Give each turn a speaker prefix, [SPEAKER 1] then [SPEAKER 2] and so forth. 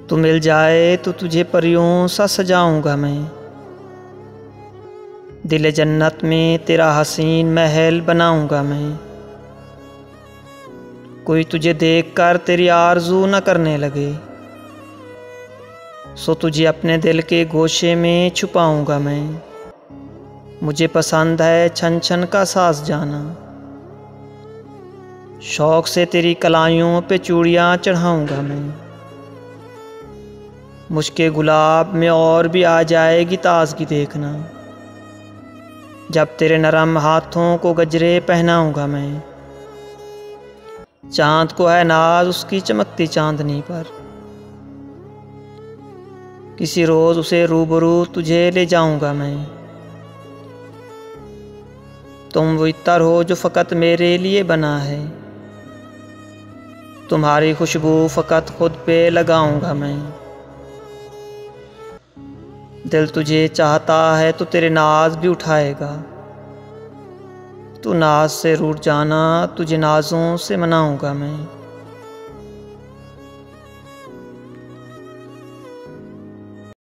[SPEAKER 1] तू मिल जाए तो तुझे परियों सा सजाऊंगा मैं। दिल जन्नत में तेरा हसीन महल बनाऊंगा मैं। कोई तुझे देखकर तेरी आरज़ू न करने लगे, सो तुझे अपने दिल के गोशे में छुपाऊंगा मैं। मुझे पसंद है छन छन का साज जाना, शौक से तेरी कलाइयों पे चूड़ियाँ चढ़ाऊंगा मैं। मुश्के गुलाब में और भी आ जाएगी ताजगी देखना, जब तेरे नरम हाथों को गजरे पहनाऊंगा मैं। चांद को है नाज उसकी चमकती चांदनी पर, किसी रोज उसे रूबरू तुझे ले जाऊंगा मैं। तुम वो इत्तर हो जो फ़कत मेरे लिए बना है, तुम्हारी खुशबू फ़कत खुद पे लगाऊंगा मैं। दिल तुझे चाहता है तो तेरे नाज भी उठाएगा, तू नाज से रूठ जाना तुझे नाजों से मनाऊंगा मैं।